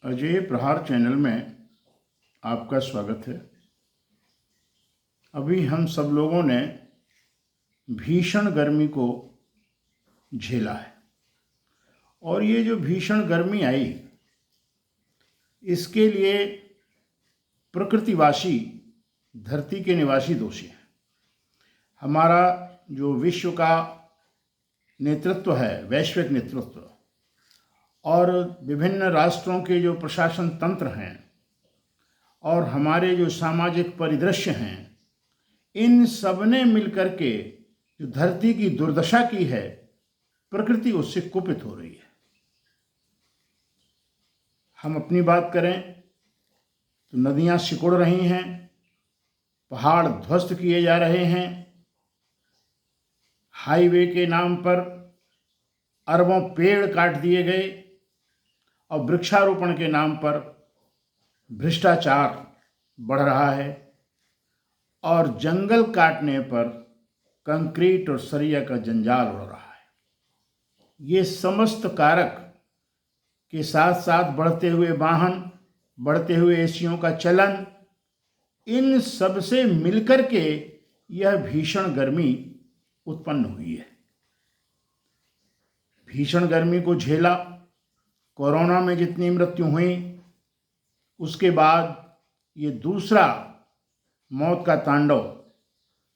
अजय प्रहार चैनल में आपका स्वागत है। अभी हम सब लोगों ने भीषण गर्मी को झेला है और ये जो भीषण गर्मी आई, इसके लिए प्रकृतिवासी, धरती के निवासी दोषी हैं। हमारा जो विश्व का नेतृत्व है, वैश्विक नेतृत्व, और विभिन्न राष्ट्रों के जो प्रशासन तंत्र हैं और हमारे जो सामाजिक परिदृश्य हैं, इन सब ने मिलकर के जो धरती की दुर्दशा की है, प्रकृति उससे कुपित हो रही है। हम अपनी बात करें तो नदियां सिकुड़ रही हैं, पहाड़ ध्वस्त किए जा रहे हैं, हाईवे के नाम पर अरबों पेड़ काट दिए गए और वृक्षारोपण के नाम पर भ्रष्टाचार बढ़ रहा है और जंगल काटने पर कंक्रीट और सरिया का जंजाल उड़ रहा है। ये समस्त कारक के साथ साथ बढ़ते हुए वाहन, बढ़ते हुए एसियों का चलन, इन सब से मिलकर के यह भीषण गर्मी उत्पन्न हुई है। भीषण गर्मी को झेला, कोरोना में जितनी मृत्यु हुई, उसके बाद ये दूसरा मौत का तांडव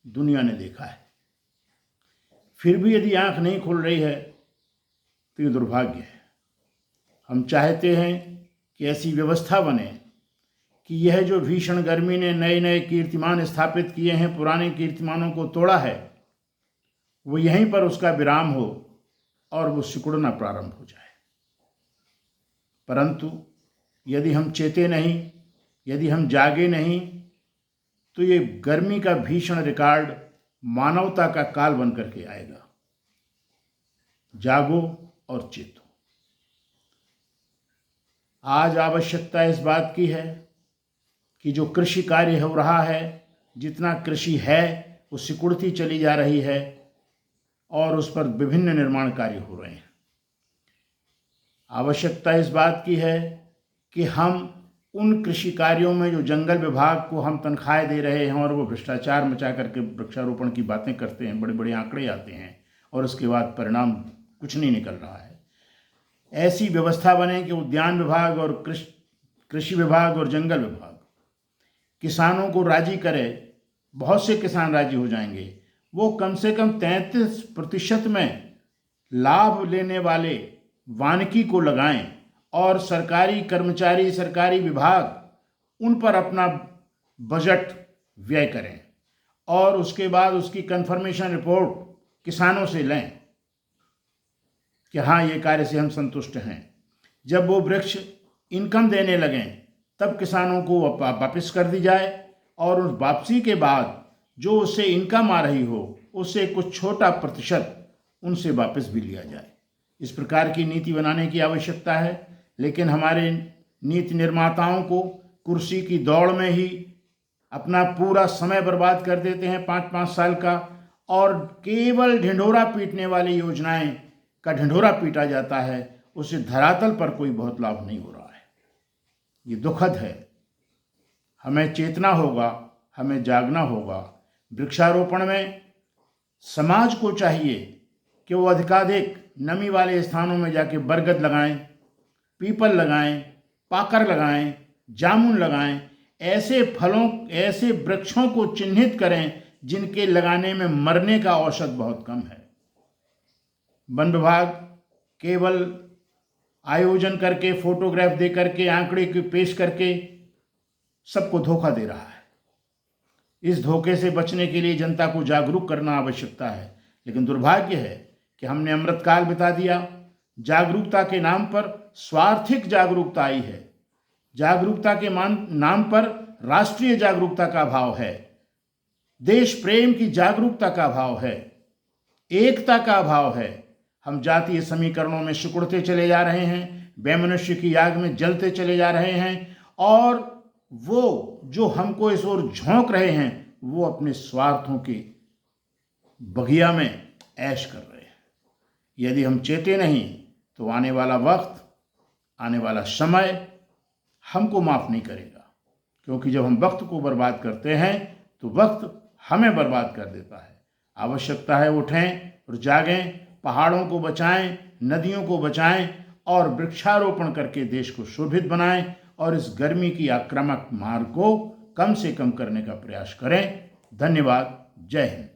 दुनिया ने देखा है। फिर भी यदि आंख नहीं खुल रही है तो ये दुर्भाग्य है। हम चाहते हैं कि ऐसी व्यवस्था बने कि यह जो भीषण गर्मी ने नए नए कीर्तिमान स्थापित किए हैं, पुराने कीर्तिमानों को तोड़ा है, वो यहीं पर उसका विराम हो और वो सिकुड़ना प्रारंभ हो जाए। परंतु यदि हम चेते नहीं, यदि हम जागे नहीं, तो ये गर्मी का भीषण रिकॉर्ड मानवता का काल बन करके आएगा। जागो और चेतो। आज आवश्यकता इस बात की है कि जो कृषि कार्य हो रहा है, जितना कृषि है वो सिकुड़ती चली जा रही है और उस पर विभिन्न निर्माण कार्य हो रहे हैं। आवश्यकता इस बात की है कि हम उन कृषि कार्यों में जो जंगल विभाग को हम तनख्वाहें दे रहे हैं और वो भ्रष्टाचार मचा करके वृक्षारोपण की बातें करते हैं, बड़े बड़े आंकड़े आते हैं और उसके बाद परिणाम कुछ नहीं निकल रहा है। ऐसी व्यवस्था बने कि उद्यान विभाग और कृषि विभाग और जंगल विभाग किसानों को राजी करे। बहुत से किसान राजी हो जाएंगे। वो कम से कम 33% में लाभ लेने वाले वानिकी को लगाएं और सरकारी कर्मचारी, सरकारी विभाग उन पर अपना बजट व्यय करें और उसके बाद उसकी कंफर्मेशन रिपोर्ट किसानों से लें कि हाँ, ये कार्य से हम संतुष्ट हैं। जब वो वृक्ष इनकम देने लगें तब किसानों को वापस कर दी जाए और उस वापसी के बाद जो उससे इनकम आ रही हो, उससे कुछ छोटा प्रतिशत उनसे वापस भी लिया जाए। इस प्रकार की नीति बनाने की आवश्यकता है। लेकिन हमारे नीति निर्माताओं को कुर्सी की दौड़ में ही अपना पूरा समय बर्बाद कर देते हैं, 5-5 साल का, और केवल ढिंढोरा पीटने वाली योजनाएं का ढिंढोरा पीटा जाता है। उससे धरातल पर कोई बहुत लाभ नहीं हो रहा है। ये दुखद है। हमें चेतना होगा, हमें जागना होगा। वृक्षारोपण में समाज को चाहिए कि वो अधिकाधिक नमी वाले स्थानों में जाके बरगद लगाएं, पीपल लगाएं, पाकर लगाएं, जामुन लगाएं। ऐसे फलों, ऐसे वृक्षों को चिन्हित करें जिनके लगाने में मरने का औसत बहुत कम है। वन विभाग केवल आयोजन करके, फोटोग्राफ दे करके, आंकड़े की पेश करके सबको धोखा दे रहा है। इस धोखे से बचने के लिए जनता को जागरूक करना आवश्यकता है। लेकिन दुर्भाग्य है कि हमने अमृतकाल बिता दिया। जागरूकता के नाम पर स्वार्थिक जागरूकता आई है। जागरूकता के नाम पर राष्ट्रीय जागरूकता का भाव है, देश प्रेम की जागरूकता का भाव है, एकता का भाव है। हम जातीय समीकरणों में सिकुड़ते चले जा रहे हैं, वैमनस्य की आग में जलते चले जा रहे हैं और वो जो हमको इस ओर झोंक रहे हैं वो अपने स्वार्थों के बगिया में ऐश कर रहे हैं। यदि हम चेते नहीं तो आने वाला वक्त, आने वाला समय हमको माफ़ नहीं करेगा, क्योंकि जब हम वक्त को बर्बाद करते हैं तो वक्त हमें बर्बाद कर देता है। आवश्यकता है उठें और जागें, पहाड़ों को बचाएं, नदियों को बचाएं और वृक्षारोपण करके देश को शोभित बनाएं और इस गर्मी की आक्रामक मार को कम से कम करने का प्रयास करें। धन्यवाद। जय हिंद।